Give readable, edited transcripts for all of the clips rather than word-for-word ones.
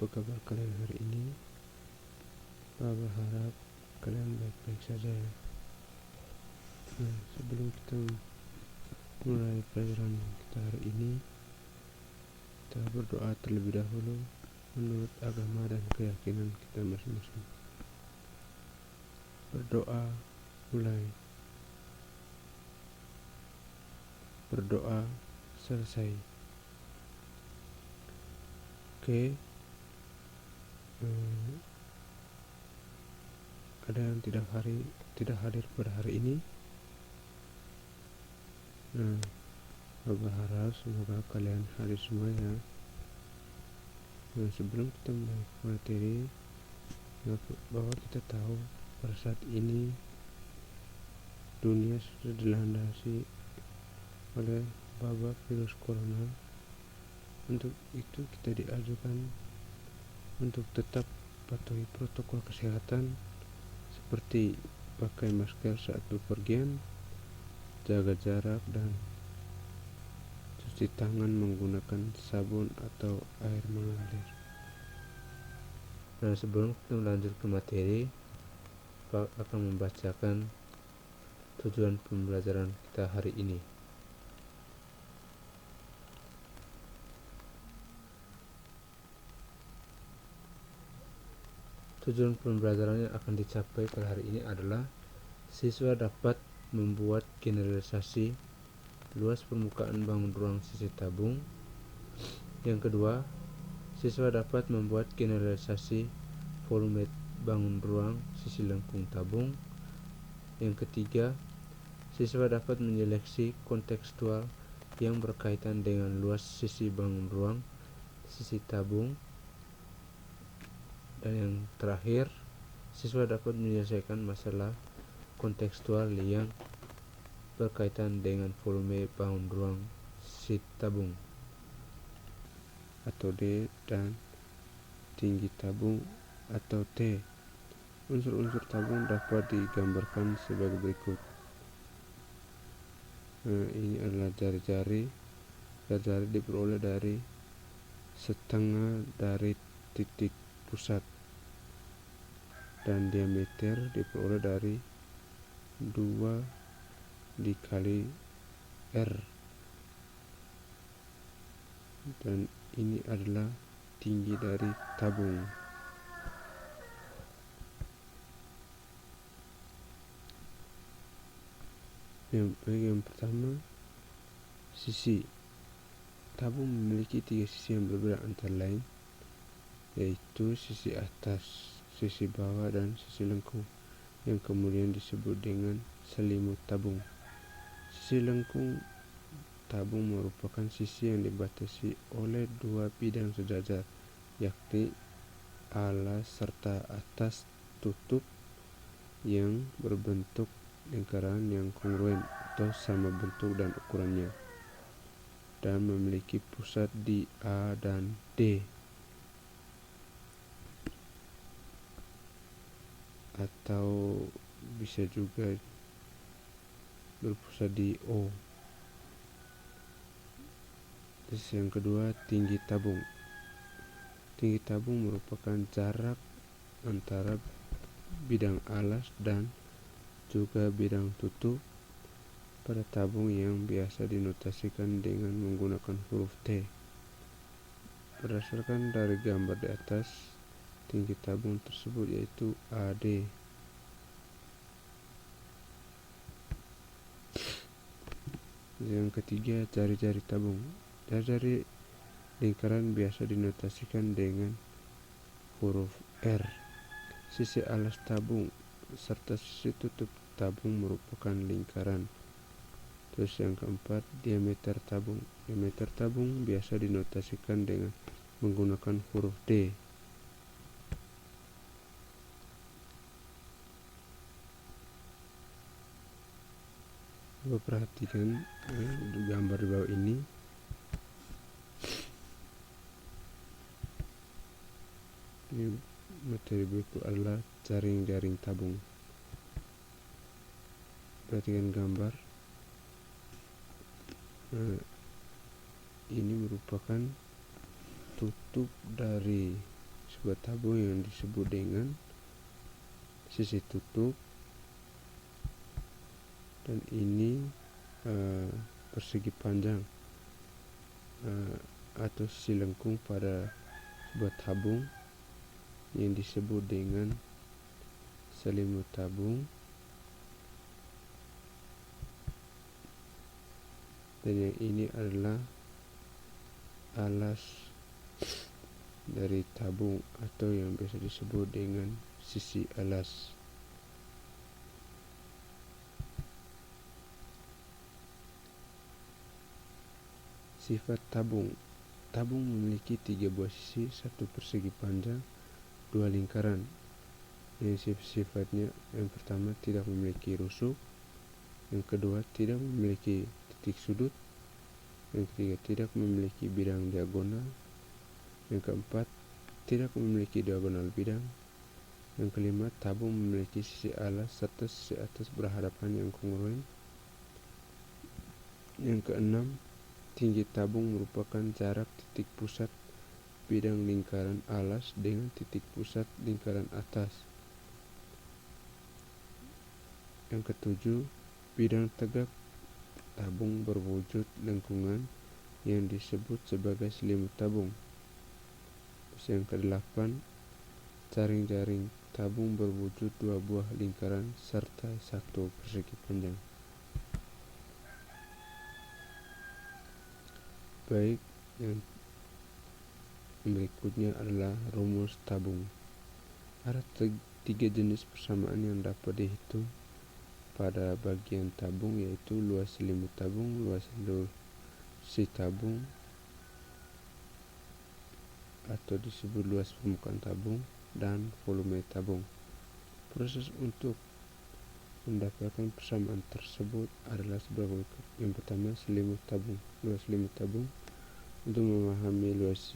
apa kabar kalian hari ini? Papa berharap kalian baik-baik saja ya. Sebelum kita mulai pelajaran kita hari ini, kita berdoa terlebih dahulu menurut agama dan keyakinan kita masing-masing. Berdoa mulai. Berdoa selesai. Oke. Ada yang tidak hadir pada hari ini. Berharap semoga kalian hadir semuanya. Sebelum kita mulai materi, bahwa kita tahu pada saat ini dunia sudah dilandasi oleh wabah virus corona. Untuk itu kita diajukan untuk tetap patuhi protokol kesehatan seperti pakai masker saat bepergian, jaga jarak, dan cuci tangan menggunakan sabun atau air mengalir. Nah, sebelum kita lanjut ke materi, Pak akan membacakan tujuan pembelajaran kita hari ini. Tujuan pembelajaran yang akan dicapai pada hari ini adalah siswa dapat membuat generalisasi luas permukaan bangun ruang sisi tabung. Yang kedua, siswa dapat membuat generalisasi volume bangun ruang sisi lengkung tabung. Yang ketiga, siswa dapat menyeleksi kontekstual yang berkaitan dengan luas sisi bangun ruang sisi tabung. Dan yang terakhir, siswa dapat menyelesaikan masalah kontekstual yang berkaitan dengan volume bangun ruang sisi tabung atau D dan tinggi tabung atau T. Unsur-unsur tabung dapat digambarkan sebagai berikut. Ini adalah jari-jari. Jari-jari diperoleh dari setengah dari titik pusat, dan diameter diperoleh dari 2 dikali R, dan ini adalah tinggi dari tabung. Yang pertama, sisi tabung memiliki 3 sisi yang berbeda antara lain, yaitu sisi atas, sisi bawah, dan sisi lengkung, yang kemudian disebut dengan selimut tabung. Sisi lengkung tabung merupakan sisi yang dibatasi oleh 2 bidang sejajar, yakni alas serta atas tutup yang berbentuk lingkaran yang kongruen atau sama bentuk dan ukurannya, dan memiliki pusat di A dan D, atau bisa juga berpusat di O. Terus yang kedua, tinggi tabung. Tinggi tabung merupakan jarak antara bidang alas dan juga bidang tutup pada tabung yang biasa dinotasikan dengan menggunakan huruf T. Berdasarkan dari gambar di atas, tinggi tabung tersebut yaitu AD. Yang ketiga, jari-jari tabung. Jari-jari lingkaran biasa dinotasikan dengan huruf R. Sisi alas tabung serta sisi tutup tabung merupakan lingkaran. Terus yang keempat, diameter tabung. Diameter tabung biasa dinotasikan dengan menggunakan huruf D. Coba perhatikan gambar di bawah ini. Ini materi berikut adalah jaring-jaring tabung. Perhatikan gambar. Ini merupakan tutup dari sebuah tabung yang disebut dengan sisi tutup, dan ini persegi panjang atau sisi lengkung pada sebuah tabung yang disebut dengan selimut tabung, dan yang ini adalah alas dari tabung atau yang biasa disebut dengan sisi alas. Sifat tabung. Tabung memiliki 3 buah sisi, 1 persegi panjang, 2 lingkaran. Yang sifatnya yang pertama tidak memiliki rusuk, yang kedua tidak memiliki titik sudut, yang ketiga tidak memiliki bidang diagonal, yang keempat tidak memiliki diagonal bidang, yang kelima tabung memiliki sisi alas serta sisi atas berhadapan yang kongruen, yang keenam tinggi tabung merupakan jarak titik pusat bidang lingkaran alas dengan titik pusat lingkaran atas. Yang ketujuh, bidang tegak tabung berwujud lengkungan yang disebut sebagai selimut tabung. Yang kedelapan, jaring-jaring tabung berwujud 2 buah lingkaran serta 1 persegi panjang. Baik, yang berikutnya adalah rumus tabung. Ada 3 jenis persamaan yang dapat dihitung pada bagian tabung, yaitu luas selimut tabung, luas sisi tabung atau disebut luas permukaan tabung, dan volume tabung. Proses untuk mendapatkan persamaan tersebut adalah sebagai berikut. Yang pertama, selimut tabung. Luas selimut tabung. Untuk memahami luas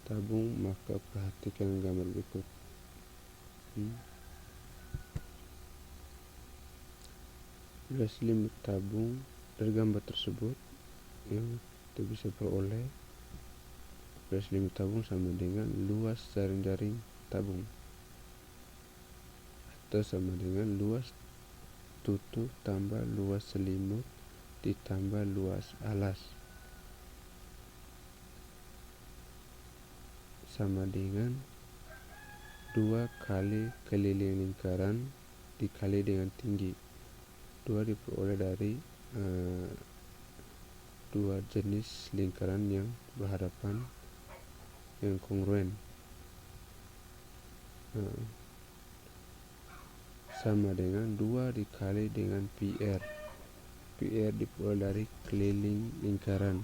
tabung, maka perhatikan gambar berikut. Luas selimut tabung dari gambar tersebut yang kita bisa peroleh, luas selimut tabung sama dengan luas jaring-jaring tabung atau sama dengan luas tutup tambah luas selimut ditambah luas alas sama dengan 2 kali keliling lingkaran dikali dengan tinggi. 2 diperoleh dari 2 jenis lingkaran yang berhadapan yang kongruen, sama dengan 2 dikali dengan PR. PR diperoleh dari keliling lingkaran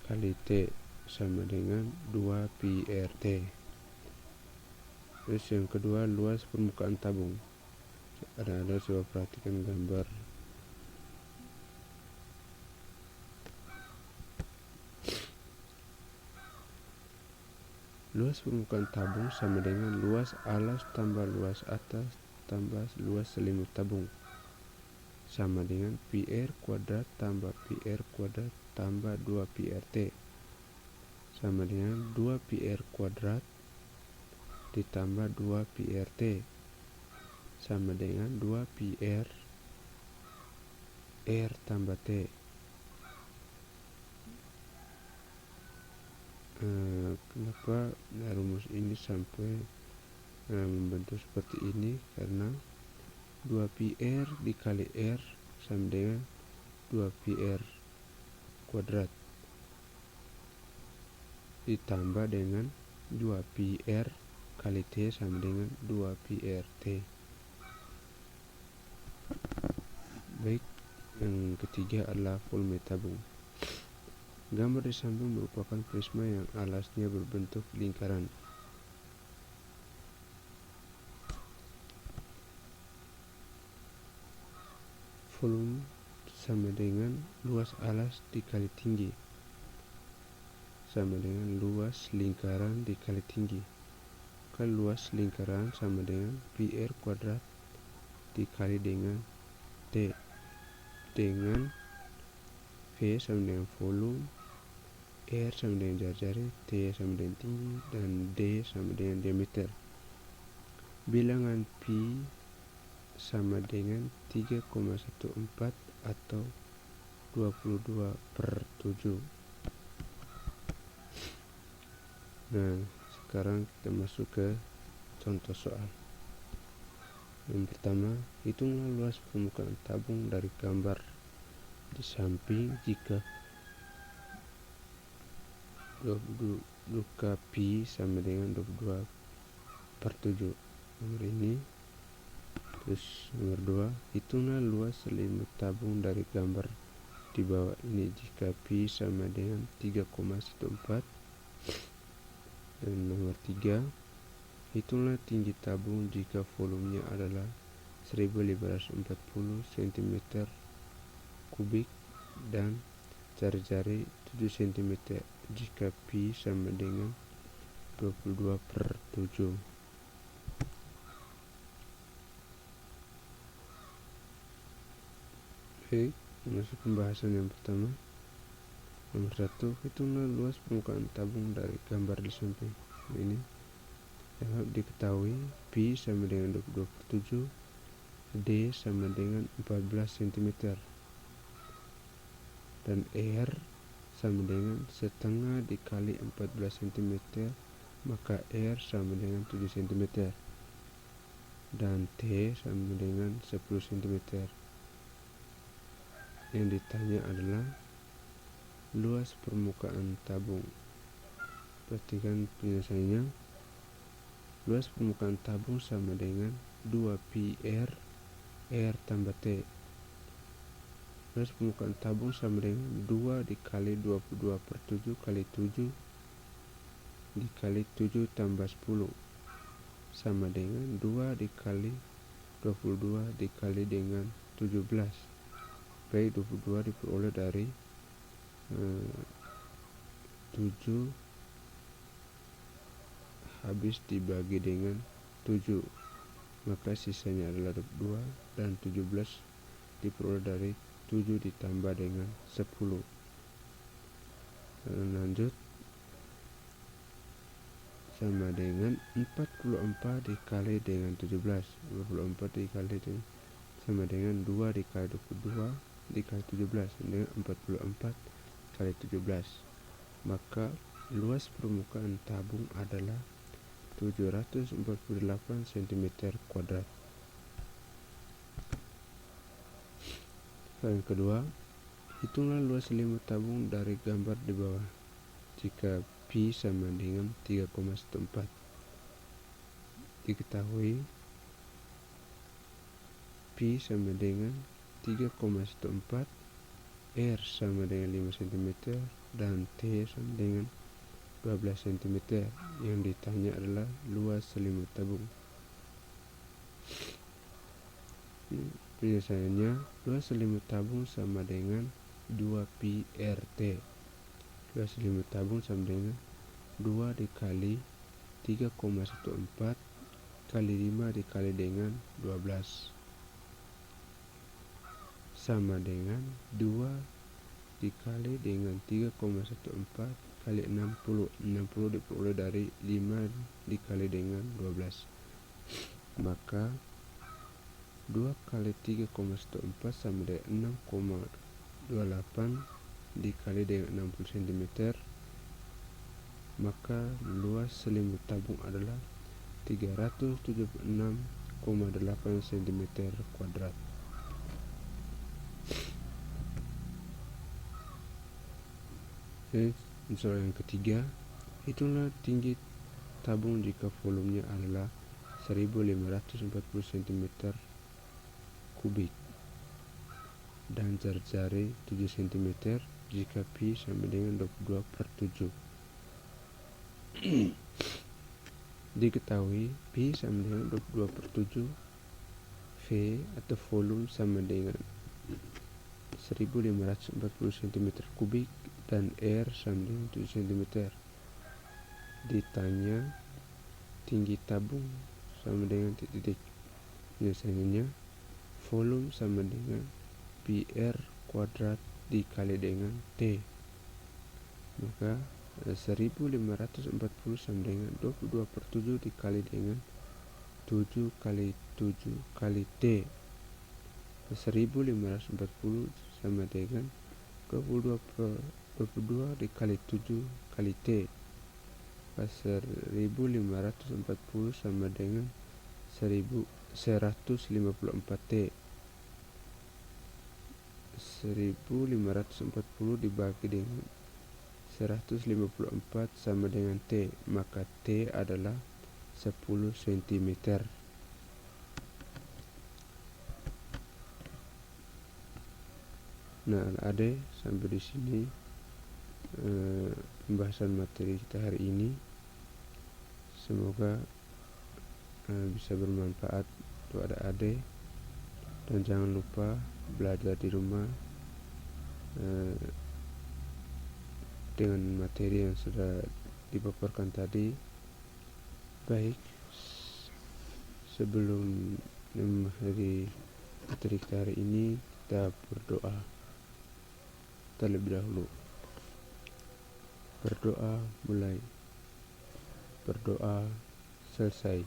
kali T sama dengan 2 PRT. Terus yang kedua, luas permukaan tabung. Ada coba perhatikan gambar. Luas permukaan tabung sama dengan luas alas tambah luas atas tambah luas selimut tabung, sama dengan PR kuadrat tambah PR kuadrat tambah 2 PRT, sama dengan 2 PR kuadrat ditambah 2 PRT, sama dengan 2 PR R tambah T. Kenapa rumus ini sampai membentuk seperti ini? Karena 2 PR dikali R sama dengan 2 PR kuadrat ditambah dengan 2 PR kali T sama dengan 2 PRT. Baik, yang ketiga adalah volume tabung. Gambar di samping merupakan prisma yang alasnya berbentuk lingkaran. Volume sama dengan luas alas dikali tinggi, sama dengan luas lingkaran dikali tinggi. Maka luas lingkaran sama dengan PR kuadrat dikali dengan T, dengan V sama dengan volume R sama dengan jari-jari, T sama dengan tinggi, dan D sama dengan diameter. Bilangan pi sama dengan 3,14 atau 22/7. Nah, sekarang kita masuk ke contoh soal. Yang pertama, hitunglah luas permukaan tabung dari gambar di samping jika 22 pi sama dengan 22/7. Nomor ini. Terus nomor 2, hitunglah luas selimut tabung dari gambar di bawah ini jika pi sama dengan 3,14. Dan nomor 3, hitunglah tinggi tabung jika volumenya adalah 1540 cm3 dan jari-jari 7 cm jika pi sama dengan 22/7. Oke, masuk pembahasan yang pertama. Nomor 1, hitunglah luas permukaan tabung dari gambar di samping. Ini dapat diketahui pi sama dengan 22/7, D sama dengan 14 cm, dan R sama dengan setengah dikali 14 cm, maka R sama dengan 7 cm, dan T sama dengan 10 cm. Yang ditanya adalah luas permukaan tabung. Perhatikan penjelasannya. Luas permukaan tabung sama dengan 2pi R tambah T. Luas permukaan tabung sama dengan 2 dikali 22/7 kali 7 dikali 7 tambah 10 sama dengan 2 dikali 22 dikali dengan 17. Baik, 22 diperoleh dari 7 habis dibagi dengan 7, maka sisanya adalah 2, dan 17 diperoleh dari 7 ditambah dengan 10. Lanjut, sama dengan 44 dikali dengan 17. 44 dikali dengan sama dengan 2 dikali 22 dikali 17 dengan 44 kali 17. Maka luas permukaan tabung adalah 748 cm². Yang kedua, hitunglah luas selimut tabung dari gambar di bawah jika pi sama dengan 3,14. Diketahui pi sama dengan 3,14, R sama dengan 5 cm, dan T sama dengan 12 cm. Yang ditanya adalah luas selimut tabung. Penjelasannya, luas selimut tabung sama dengan 2pi RT. Luas selimut tabung sama dengan 2 dikali 3,14 kali 5 dikali dengan 12 sama dengan 2 dikali dengan 3,14 kali 60. 60 diperoleh dari 5 dikali dengan 12. Maka 2 kali 3,14 sama dengan 6,28 dikali dengan 60 cm. Maka luas selimut tabung adalah 376,8 cm². Soal yang ketiga, hitunglah tinggi tabung jika volumenya adalah 1540 cm3 dan jari-jari 7 cm jika pi sama dengan 22/7. Diketahui pi sama dengan 22/7, V atau volume sama dengan 1540 cm3 dan R sama dengan 7 cm. Ditanya tinggi tabung sama dengan titik. Biasanya volume sama dengan pi R kuadrat dikali dengan T. Maka 1540 sama dengan 22/7 dikali dengan 7 kali 7 kali T. 1540 sama dengan 22 dikali 7 kali T. 1540 sama dengan 1154 T. 1540 dibagi dengan 154 sama dengan T, maka T adalah 10 cm. Nah, adik, sampai di sini pembahasan materi kita hari ini. Semoga bisa bermanfaat untuk adik-adik, dan jangan lupa belajar di rumah dengan materi yang sudah dipaparkan tadi. Baik, sebelum mengakhiri materi kita hari ini, kita berdoa terlebih dahulu. Berdoa mulai, berdoa selesai.